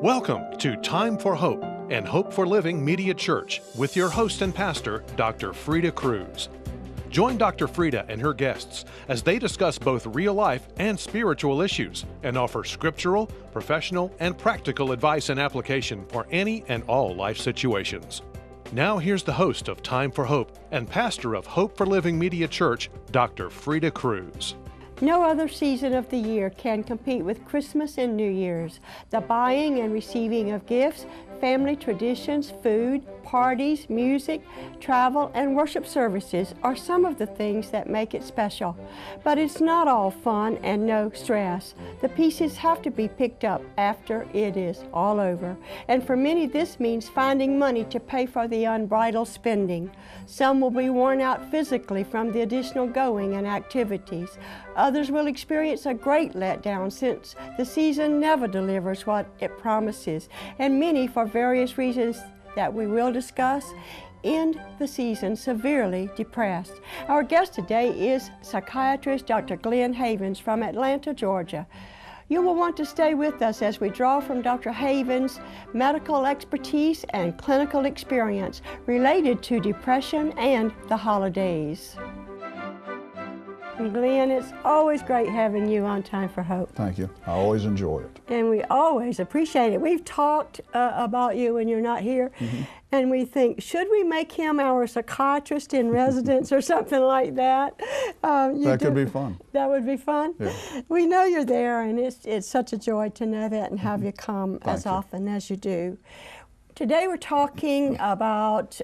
Welcome to Time for Hope and Hope for Living Media Church with your host and pastor, Dr. Freda Crews. Join Dr. Freda and her guests as they discuss both real life and spiritual issues and offer scriptural, professional, and practical advice and application for any and all life situations. Now here's the host of Time for Hope and pastor of Hope for Living Media Church, Dr. Freda Crews. No other season of the year can compete with Christmas and New Year's. The buying and receiving of gifts, family traditions, food, parties, music, travel, and worship services are some of the things that make it special. But it's not all fun and no stress. The pieces have to be picked up after it is all over. And for many, this means finding money to pay for the unbridled spending. Some will be worn out physically from the additional going and activities. Others will experience a great letdown since the season never delivers what it promises. And many, for various reasons that we will discuss, end the season severely depressed. Our guest today is psychiatrist Dr. Glen Havens from Atlanta, Georgia. You will want to stay with us as we draw from Dr. Havens' medical expertise and clinical experience related to depression and the holidays. Glen, it's always great having you on Time for Hope. Thank you. I always enjoy it. And we always appreciate it. We've talked about you when you're not here, and we think, should we make him our psychiatrist in residence or something like that? That could be fun. That would be fun? Yeah. We know you're there, and it's such a joy to know that and have you come as often as you do. Today we're talking about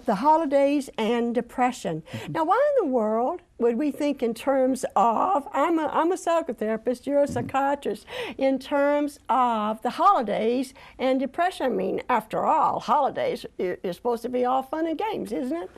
the holidays and depression. Now, why in the world would we think in terms of, I'm a psychotherapist, you're a psychiatrist, in terms of the holidays and depression? I mean, after all, holidays is supposed to be all fun and games, isn't it?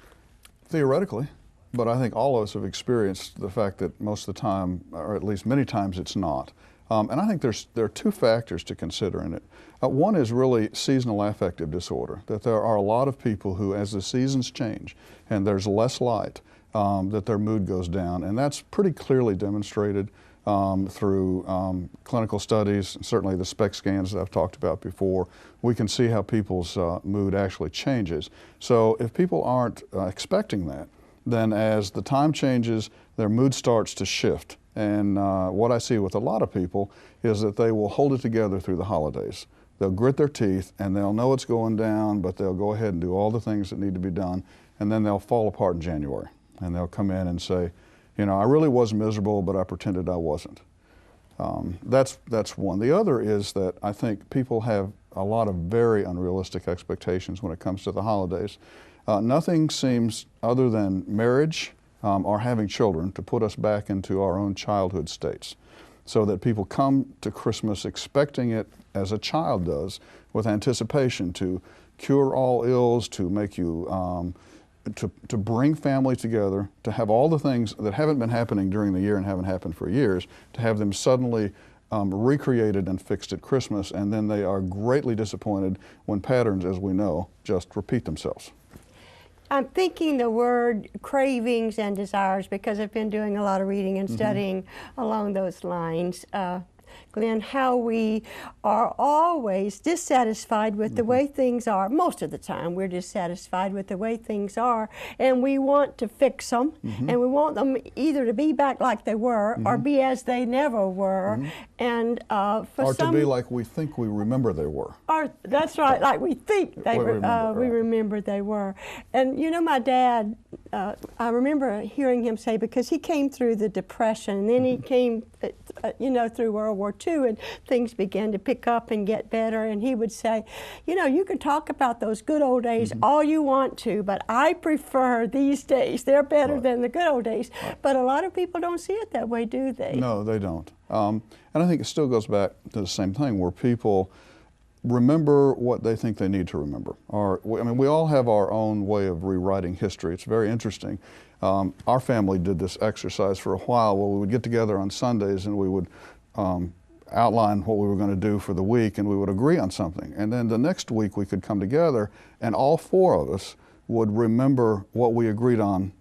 Theoretically, but I think all of us have experienced the fact that most of the time, or at least many times, it's not. And I think there are two factors to consider in it. One is really seasonal affective disorder, that there are a lot of people who, as the seasons change and there's less light, that their mood goes down. And that's pretty clearly demonstrated through clinical studies, certainly the SPECT scans that I've talked about before. We can see how people's mood actually changes. So if people aren't expecting that, then as the time changes, their mood starts to shift. And what I see with a lot of people is that they will hold it together through the holidays. They'll grit their teeth and they'll know it's going down, but they'll go ahead and do all the things that need to be done, and then they'll fall apart in January. And they'll come in and say, you know, I really was miserable, but I pretended I wasn't. That's one. The other is that I think people have a lot of very unrealistic expectations when it comes to the holidays. Nothing seems, other than marriage, or having children, to put us back into our own childhood states, so that people come to Christmas expecting it as a child does, with anticipation to cure all ills, to make you, to bring family together, to have all the things that haven't been happening during the year and haven't happened for years, to have them suddenly recreated and fixed at Christmas, and then they are greatly disappointed when patterns, as we know, just repeat themselves. I'm thinking the word cravings and desires because I've been doing a lot of reading and studying along those lines. Glen, how we are always dissatisfied with the way things are. Most of the time we're dissatisfied with the way things are, and we want to fix them, and we want them either to be back like they were or be as they never were. And or to be like we think we remember they were. Or, that's right, like we think they were, we remember they were. And you know, my dad, I remember hearing him say, because he came through the Depression, and then he came, you know, through World War II, and things began to pick up and get better, and he would say, you know, you can talk about those good old days all you want to, but I prefer these days. They're better than the good old days. But a lot of people don't see it that way, do they? No, they don't. And I think it still goes back to the same thing, where people remember what they think they need to remember. Or, I mean, we all have our own way of rewriting history. It's very interesting. Our family did this exercise for a while where we would get together on Sundays and we would outline what we were going to do for the week, and we would agree on something. And then the next week we could come together and all four of us would remember what we agreed on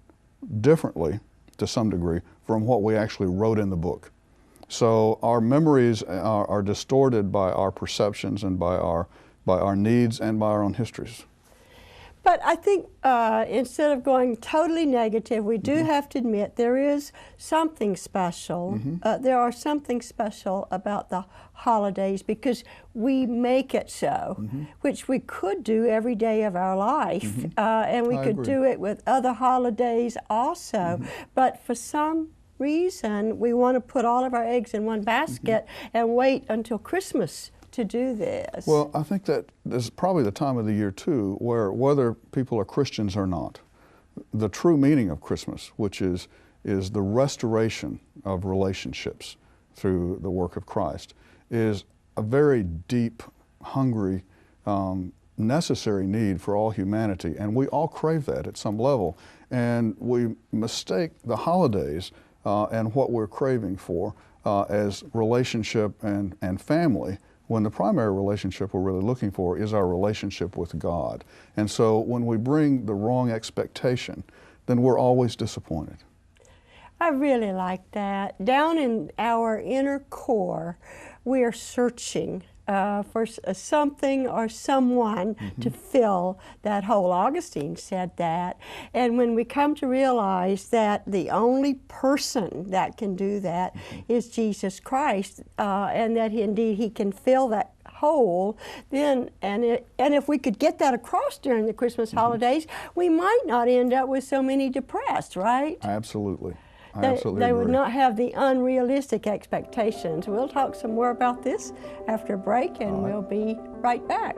differently, to some degree, from what we actually wrote in the book. So our memories are distorted by our perceptions and by our needs and by our own histories. But I think instead of going totally negative, we do have to admit there is something special. There are something special about the holidays because we make it so, which we could do every day of our life. And we could do it with other holidays also. But for some reason, we want to put all of our eggs in one basket and wait until Christmas to do this. Well, I think that this is probably the time of the year too where whether people are Christians or not, the true meaning of Christmas, which is the restoration of relationships through the work of Christ, is a very deep, hungry, necessary need for all humanity, and we all crave that at some level. And we mistake the holidays and what we're craving for as relationship and family, when the primary relationship we're really looking for is our relationship with God. And so when we bring the wrong expectation, then we're always disappointed. I really like that. Down in our inner core, we are searching for something or someone to fill that hole. Augustine said that. And when we come to realize that the only person that can do that is Jesus Christ, and that indeed He can fill that hole, then, and if we could get that across during the Christmas holidays, we might not end up with so many depressed, right? Absolutely. They would not have the unrealistic expectations. We'll talk some more about this after a break, and we'll be right back.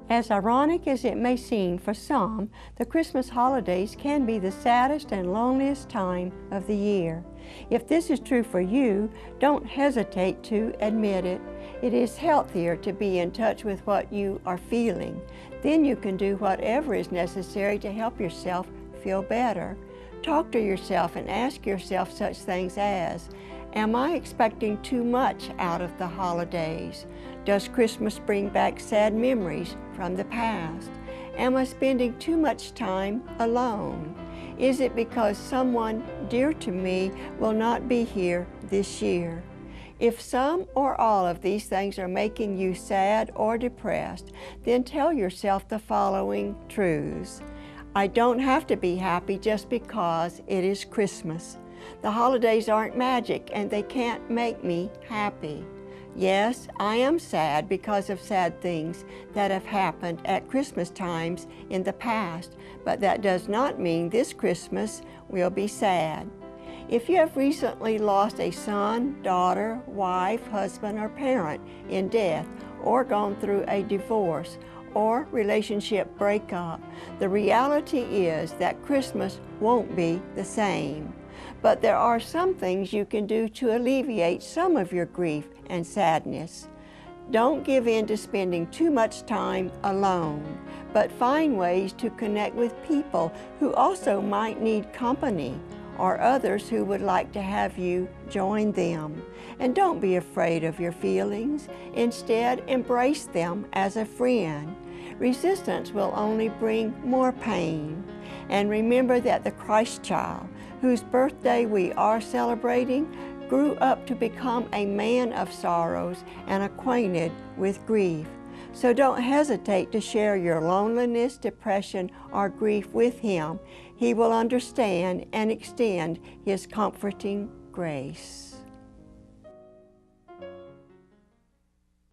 As ironic as it may seem for some, the Christmas holidays can be the saddest and loneliest time of the year. If this is true for you, don't hesitate to admit it. It is healthier to be in touch with what you are feeling. Then you can do whatever is necessary to help yourself feel better. Talk to yourself and ask yourself such things as, am I expecting too much out of the holidays? Does Christmas bring back sad memories from the past? Am I spending too much time alone? Is it because someone dear to me will not be here this year? If some or all of these things are making you sad or depressed, then tell yourself the following truths. I don't have to be happy just because it is Christmas. The holidays aren't magic and they can't make me happy. Yes, I am sad because of sad things that have happened at Christmas times in the past, but that does not mean this Christmas will be sad. If you have recently lost a son, daughter, wife, husband, or parent in death, or gone through a divorce or relationship breakup, the reality is that Christmas won't be the same. But there are some things you can do to alleviate some of your grief and sadness. Don't give in to spending too much time alone, but find ways to connect with people who also might need company, or others who would like to have you join them. And don't be afraid of your feelings. Instead, embrace them as a friend. Resistance will only bring more pain. And remember that the Christ child, whose birthday we are celebrating, grew up to become a man of sorrows and acquainted with grief. So don't hesitate to share your loneliness, depression, or grief with him. He will understand and extend his comforting grace.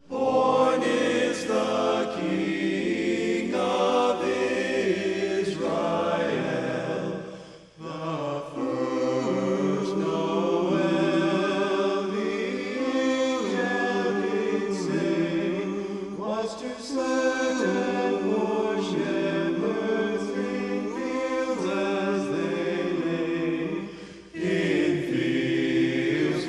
Born is the King of Israel, the first Noel, the angelic saint, was to serve for shepherds in fields as they lay, in fields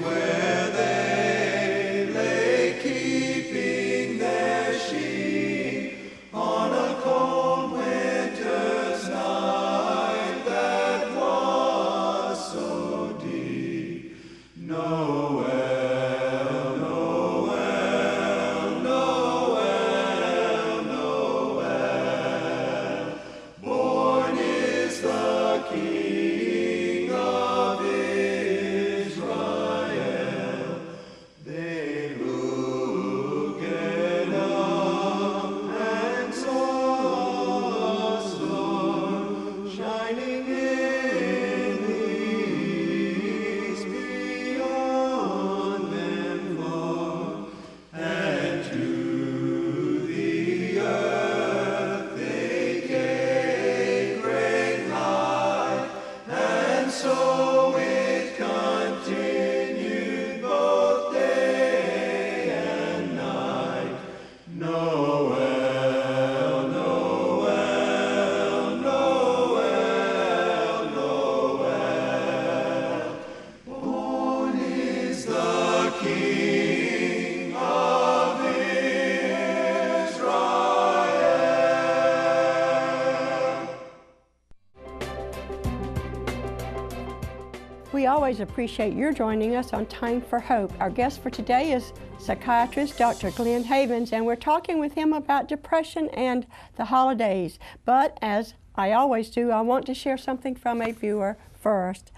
We always appreciate your joining us on Time for Hope. Our guest for today is psychiatrist Dr. Glen Havens, and we're talking with him about depression and the holidays. But as I always do, I want to share something from a viewer first.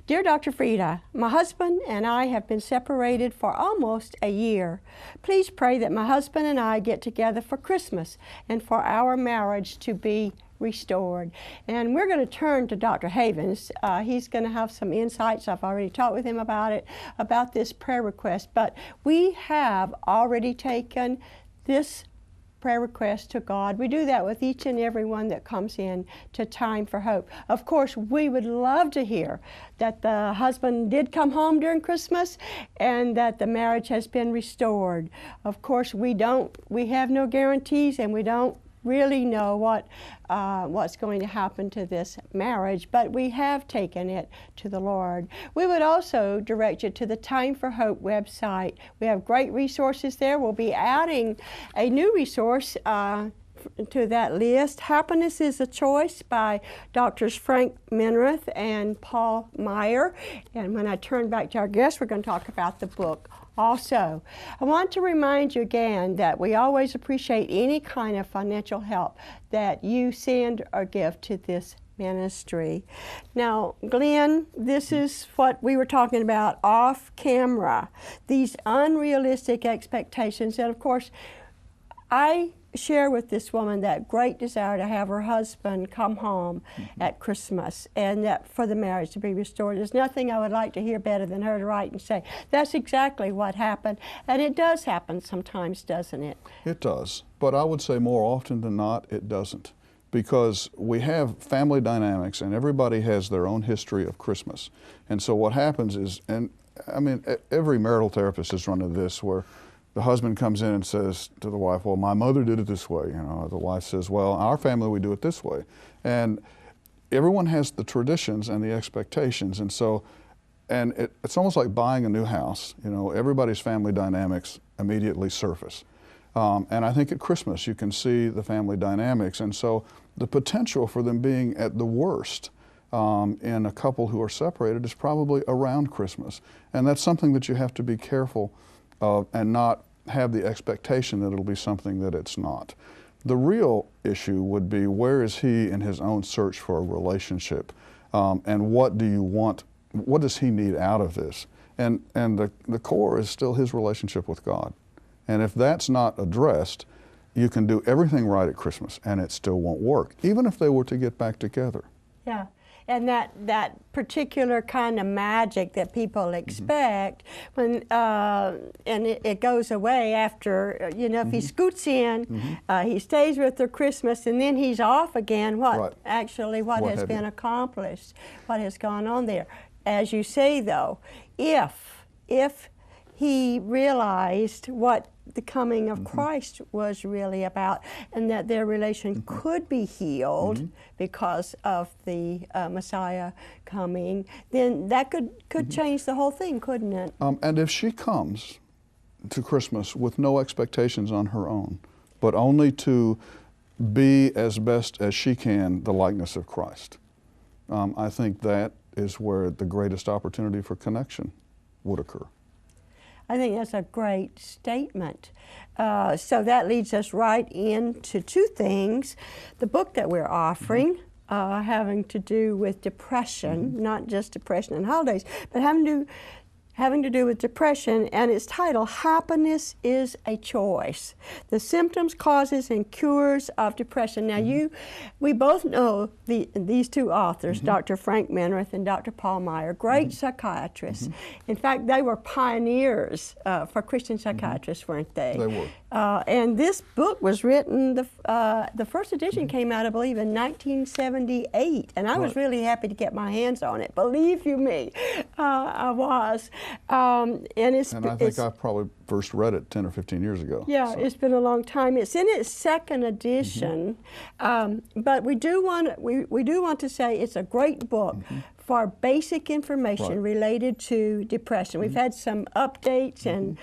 Dear Dr. Freda, my husband and I have been separated for almost a year. Please pray that my husband and I get together for Christmas and for our marriage to be restored. And we're going to turn to Dr. Havens. He's going to have some insights. I've already talked with him about it, about this prayer request. But we have already taken this prayer request to God. We do that with each and every one that comes in to Time for Hope. Of course, we would love to hear that the husband did come home during Christmas and that the marriage has been restored. Of course, we have no guarantees, and we don't really know what's going to happen to this marriage, but we have taken it to the Lord. We would also direct you to the Time for Hope website. We have great resources there. We'll be adding a new resource to that list. Happiness is a Choice by Drs. Frank Minirth and Paul Meier. And when I turn back to our guest, we're going to talk about the book. Also, I want to remind you again that we always appreciate any kind of financial help that you send or give to this ministry. Now, Glen, this is what we were talking about off camera, these unrealistic expectations. And of course, I share with this woman that great desire to have her husband come home at Christmas and that for the marriage to be restored. There's nothing I would like to hear better than her to write and say, that's exactly what happened. And it does happen sometimes, doesn't it? It does. But I would say more often than not, it doesn't. Because we have family dynamics and everybody has their own history of Christmas. And so what happens is, and I mean, every marital therapist has run into this where the husband comes in and says to the wife, well, my mother did it this way. You know, the wife says, well, our family, we do it this way. And everyone has the traditions and the expectations. And so, and it's almost like buying a new house. You know, everybody's family dynamics immediately surface. And I think at Christmas, you can see the family dynamics. And so the potential for them being at the worst in a couple who are separated is probably around Christmas. And that's something that you have to be careful and not have the expectation that it'll be something that it's not. The real issue would be, where is he in his own search for a relationship? And what do you want, what does he need out of this? And the core is still his relationship with God. And if that's not addressed, you can do everything right at Christmas and it still won't work, even if they were to get back together. Yeah. And that particular kind of magic that people expect, when and it goes away after, you know, if he scoots in, he stays with her Christmas, and then he's off again. What has been accomplished, what has gone on there? As you say, though, if he realized what the coming of Christ was really about, and that their relation could be healed because of the Messiah coming, then that could change the whole thing, couldn't it? And if she comes to Christmas with no expectations on her own, but only to be as best as she can the likeness of Christ, I think that is where the greatest opportunity for connection would occur. I think that's a great statement. So that leads us right into two things. The book that we're offering, having to do with depression, not just depression and holidays, but having to do with depression, and it's titled, Happiness is a Choice: The Symptoms, Causes, and Cures of Depression. Now we both know these two authors, Dr. Frank Minirth and Dr. Paul Meier, great psychiatrists. In fact, they were pioneers for Christian psychiatrists, weren't they? They were. And this book was written, the first edition came out, I believe, in 1978, and I was really happy to get my hands on it. Believe you me, I was. And I think I probably first read it 10 or 15 years ago. Yeah, so. It's been a long time. It's in its second edition, but we do want to say it's a great book for basic information related to depression. We've had some updates and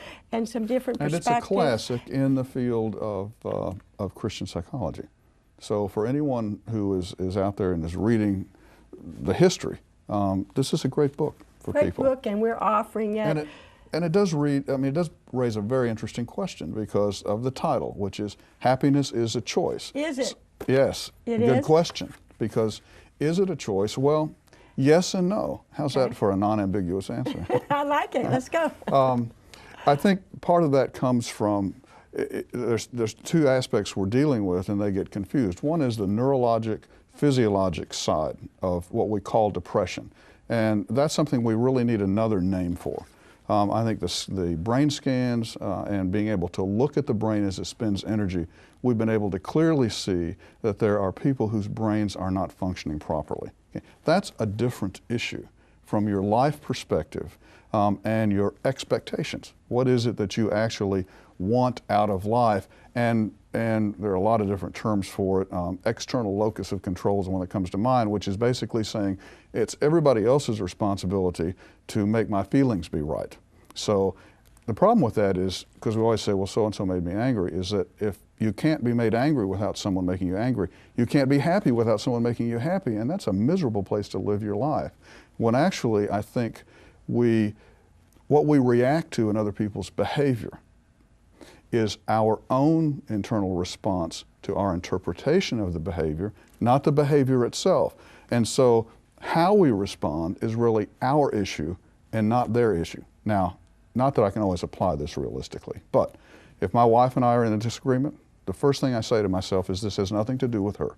some different perspectives. And it's a classic in the field of Christian psychology. So for anyone who is out there and is reading the history, this is a great book. for Great people. book, and we're offering it. And it does it does raise a very interesting question because of the title, which is Happiness is a Choice. Is it? Yes. It Good is? question. Because is it a choice? Well, yes and no. How's that for a non-ambiguous answer? I like it. Let's go. I think part of that comes from, there's two aspects we're dealing with and they get confused. One is the neurologic, physiologic side of what we call depression. And that's something we really need another name for. I think the brain scans and being able to look at the brain as it spends energy, we've been able to clearly see that there are people whose brains are not functioning properly. Okay? That's a different issue from your life perspective and your expectations. What is it that you actually want out of life? And there are a lot of different terms for it. External locus of control is one that comes to mind, which is basically saying it's everybody else's responsibility to make my feelings be right. So the problem with that is, because we always say, well, so-and-so made me angry, is that if you can't be made angry without someone making you angry, you can't be happy without someone making you happy, and that's a miserable place to live your life. When actually, I think what we react to in other people's behavior is our own internal response to our interpretation of the behavior, not the behavior itself. And so how we respond is really our issue and not their issue. Now, not that I can always apply this realistically, but if my wife and I are in a disagreement, the first thing I say to myself is this has nothing to do with her.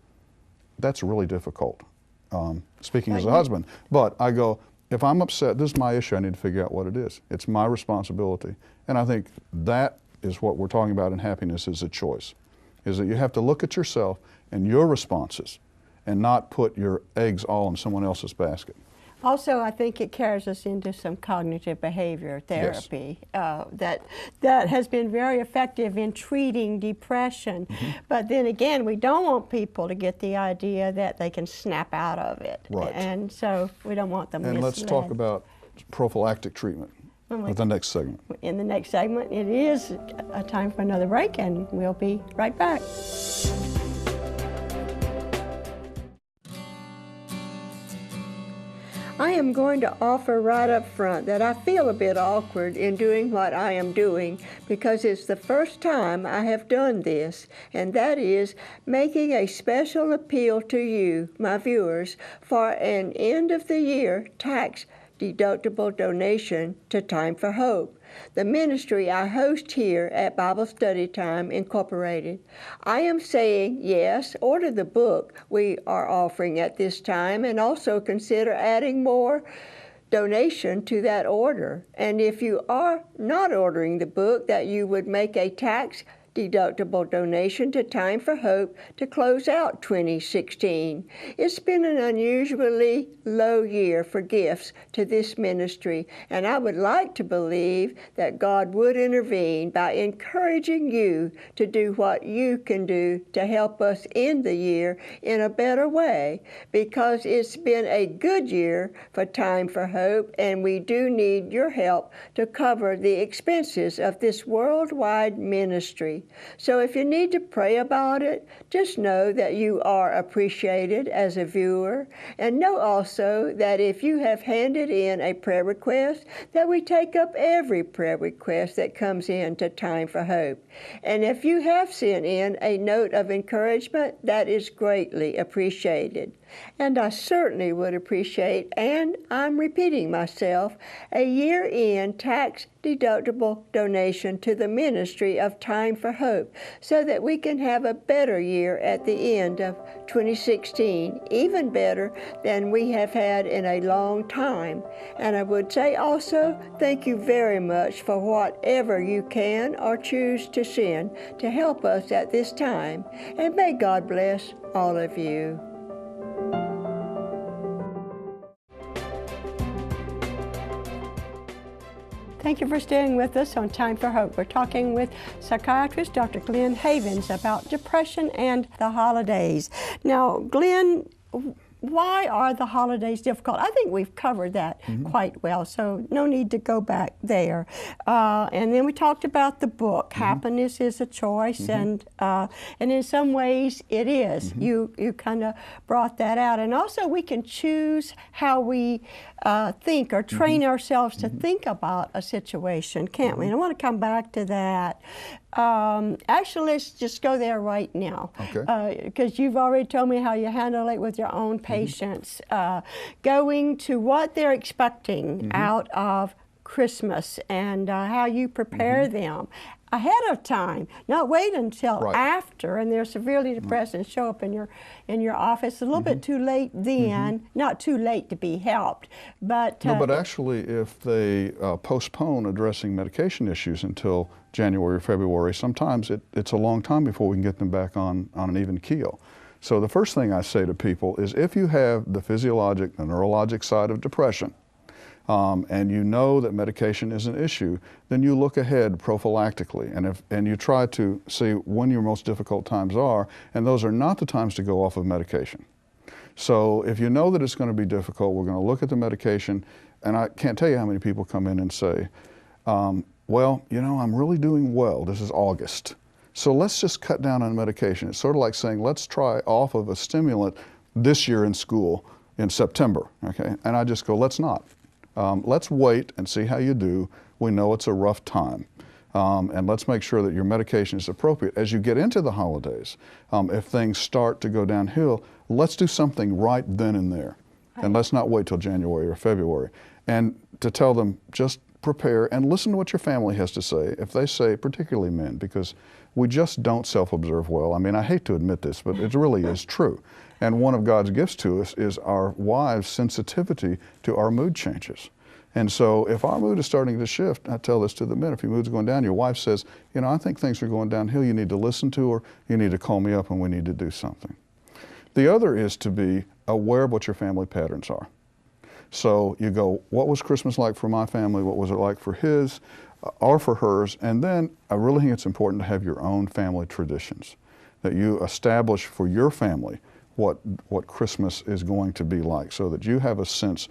That's really difficult, speaking as a husband. But I go, if I'm upset, this is my issue, I need to figure out what it is. It's my responsibility. And I think that is what we're talking about in happiness is a choice, is that you have to look at yourself and your responses and not put your eggs all in someone else's basket. Also, I think it carries us into some cognitive behavior therapy that has been very effective in treating depression. But then again, we don't want people to get the idea that they can snap out of it. Right. And so we don't want them misled. And let's talk about prophylactic treatment with the next segment. In the next segment, it is a time for another break, and we'll be right back. I am going to offer right up front that I feel a bit awkward in doing what I am doing because it's the first time I have done this, and that is making a special appeal to you, my viewers, for an end-of-the-year tax-deductible donation to Time for Hope, the ministry I host here at Bible Study Time Incorporated. I am saying, yes, order the book we are offering at this time and also consider adding more donation to that order. And if you are not ordering the book, that you would make a tax-deductible donation to Time for Hope to close out 2016. It's been an unusually low year for gifts to this ministry, and I would like to believe that God would intervene by encouraging you to do what you can do to help us end the year in a better way, because it's been a good year for Time for Hope, and we do need your help to cover the expenses of this worldwide ministry. So if you need to pray about it, just know that you are appreciated as a viewer, and know also that if you have handed in a prayer request, that we take up every prayer request that comes in to Time for Hope. And if you have sent in a note of encouragement, that is greatly appreciated. And I certainly would appreciate, and I'm repeating myself, a year-end tax-deductible donation to the ministry of Time for Hope so that we can have a better year at the end of 2016, even better than we have had in a long time. And I would say also, thank you very much for whatever you can or choose to send to help us at this time. And may God bless all of you. Thank you for staying with us on Time for Hope. We're talking with psychiatrist Dr. Glen Havens about depression and the holidays. Now, Glen, why are the holidays difficult? I think we've covered that quite well, so no need to go back there. And then we talked about the book, Happiness is a Choice, and in some ways it is. You kind of brought that out. And also we can choose how we think or train ourselves to think about a situation, can't we? And I want to come back to that. Actually, let's just go there right now. Okay. Because you've already told me how you handle it with your own patients. Going to what they're expecting out of Christmas and how you prepare them ahead of time, not wait until after and they're severely depressed and show up in your office a little bit too late then, not too late to be helped, but no, but actually if they postpone addressing medication issues until January or February, sometimes it's a long time before we can get them back on an even keel. So the first thing I say to people is if you have the physiologic, the neurologic side of depression, and you know that medication is an issue, then you look ahead prophylactically and you try to see when your most difficult times are, and those are not the times to go off of medication. So if you know that it's going to be difficult, we're going to look at the medication, and I can't tell you how many people come in and say, well, you know, I'm really doing well. This is August. So let's just cut down on medication. It's sort of like saying, let's try off of a stimulant this year in school in September, okay? And I just go, let's not. Let's wait and see how you do. We know it's a rough time. And let's make sure that your medication is appropriate. As you get into the holidays, if things start to go downhill, let's do something right then and there. And let's not wait till January or February. And to tell them, just prepare and listen to what your family has to say. If they say, particularly men, because we just don't self-observe well. I mean, I hate to admit this, but it really is true. And one of God's gifts to us is our wives' sensitivity to our mood changes. And so if our mood is starting to shift, I tell this to the men, if your mood's going down, your wife says, you know, I think things are going downhill, you need to listen to her, you need to call me up and we need to do something. The other is to be aware of what your family patterns are. So you go, what was Christmas like for my family? What was it like for his or for hers? And then I really think it's important to have your own family traditions, that you establish for your family what Christmas is going to be like, so that you have a sense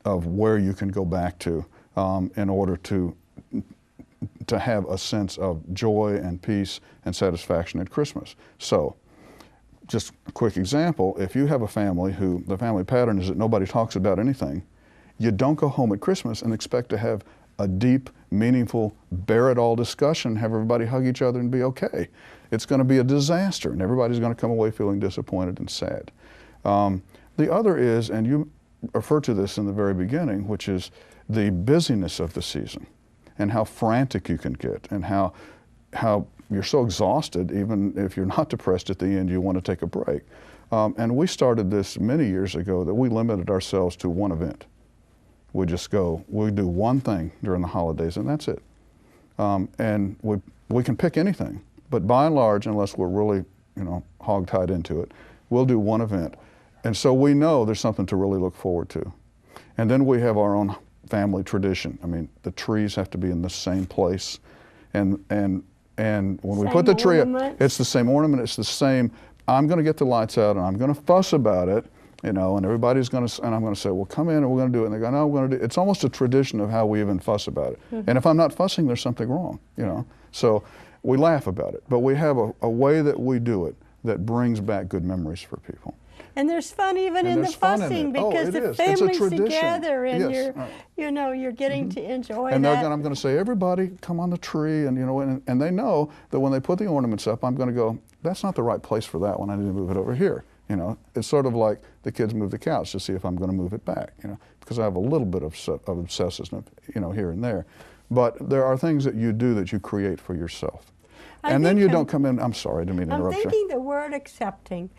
of where you can go back to in order to have a sense of joy and peace and satisfaction at Christmas. So just a quick example, if you have a family who the family pattern is that nobody talks about anything, you don't go home at Christmas and expect to have a deep, meaningful, bear-it-all discussion, have everybody hug each other and be okay. It's going to be a disaster, and everybody's going to come away feeling disappointed and sad. The other is, and you referred to this in the very beginning, which is the busyness of the season and how frantic you can get and how you're so exhausted, even if you're not depressed at the end, you want to take a break. And we started this many years ago that we limited ourselves to one event. We just go, we do one thing during the holidays and that's it. And we can pick anything, but by and large, unless we're really, hog-tied into it, we'll do one event. And so we know there's something to really look forward to. And then we have our own family tradition. I mean, the trees have to be in the same place. And when we put the tree up, it's the same ornament, it's the same, I'm going to get the lights out and I'm going to fuss about it, and everybody's going to, and I'm going to say, well, come in and we're going to do it. And they go, no, we're going to do it. It's almost a tradition of how we even fuss about it. And if I'm not fussing, there's something wrong, So we laugh about it, but we have a way that we do it that brings back good memories for people. And there's fun even in the fussing because the family's together and you're getting to enjoy and that. And I'm going to say, everybody come on the tree, and and they know that when they put the ornaments up, I'm going to go, that's not the right place for that one, I need to move it over here. It's sort of like the kids move the couch to see if I'm going to move it back, because I have a little bit of obsessiveness, here and there. But there are things that you do that you create for yourself. And then you don't come in, I'm sorry, I didn't mean to interrupt you. I'm thinking the word accepting.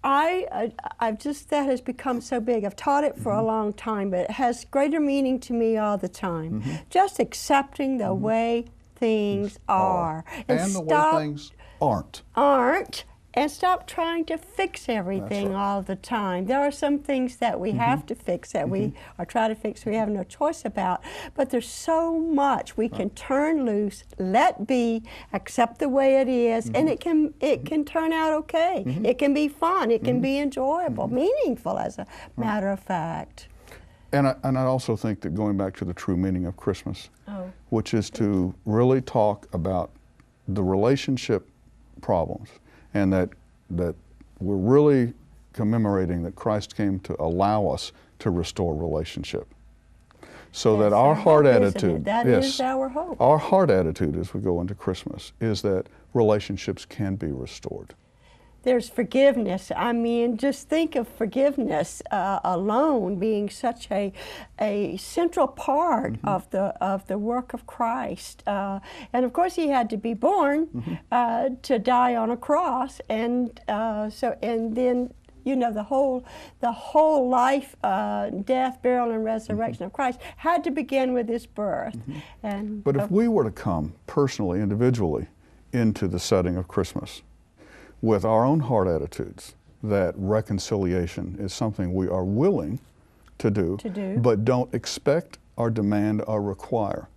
I've just, that has become so big. I've taught it for a long time, but it has greater meaning to me all the time. Just accepting the way things are. And the way things aren't. and stop trying to fix everything all the time. There are some things that we have to fix, that we are trying to fix, we have no choice about, but there's so much we can turn loose, let be, accept the way it is, and it can turn out okay. It can be fun, it can be enjoyable, meaningful as a matter of fact. And I also think that going back to the true meaning of Christmas, which is to really talk about the relationship problems, and that we're really commemorating that Christ came to allow us to restore relationship. So That's that our heart hope, attitude, that is our hope. Our heart attitude as we go into Christmas is that relationships can be restored. There's forgiveness. I mean, just think of forgiveness alone being such a central part of the work of Christ. And of course, he had to be born to die on a cross, and then you know the whole life, death, burial, and resurrection of Christ had to begin with his birth. But if we were to come personally, individually, into the setting of Christmas with our own heart attitudes, that reconciliation is something we are willing to do, but don't expect or demand or require,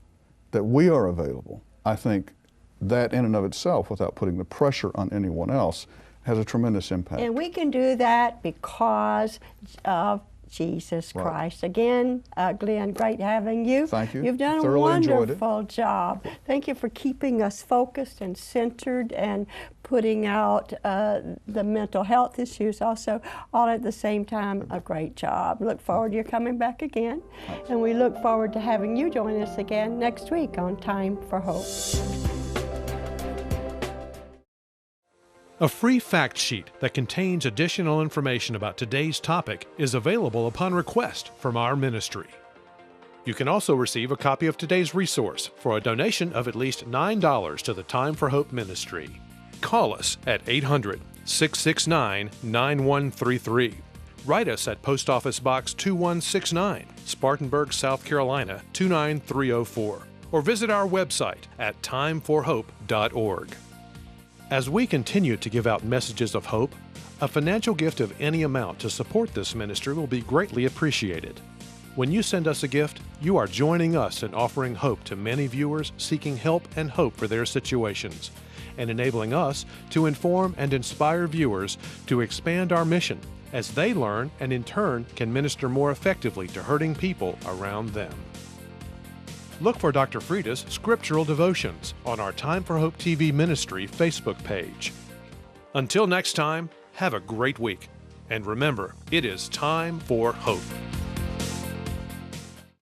that we are available, I think that in and of itself, without putting the pressure on anyone else, has a tremendous impact. And we can do that because of Jesus Christ. Again, Glenn, great having you. Thank you. You've done a wonderful job. Thank you for keeping us focused and centered and putting out the mental health issues also, all at the same time. A great job. Look forward to your coming back again. And we look forward to having you join us again next week on Time for Hope. A free fact sheet that contains additional information about today's topic is available upon request from our ministry. You can also receive a copy of today's resource for a donation of at least $9 to the Time for Hope ministry. Call us at 800-669-9133. Write us at Post Office Box 2169, Spartanburg, South Carolina 29304, or visit our website at timeforhope.org. As we continue to give out messages of hope, a financial gift of any amount to support this ministry will be greatly appreciated. When you send us a gift, you are joining us in offering hope to many viewers seeking help and hope for their situations, and enabling us to inform and inspire viewers to expand our mission as they learn and in turn can minister more effectively to hurting people around them. Look for Dr. Freda's Scriptural Devotions on our Time for Hope TV Ministry Facebook page. Until next time, have a great week. And remember, it is time for hope.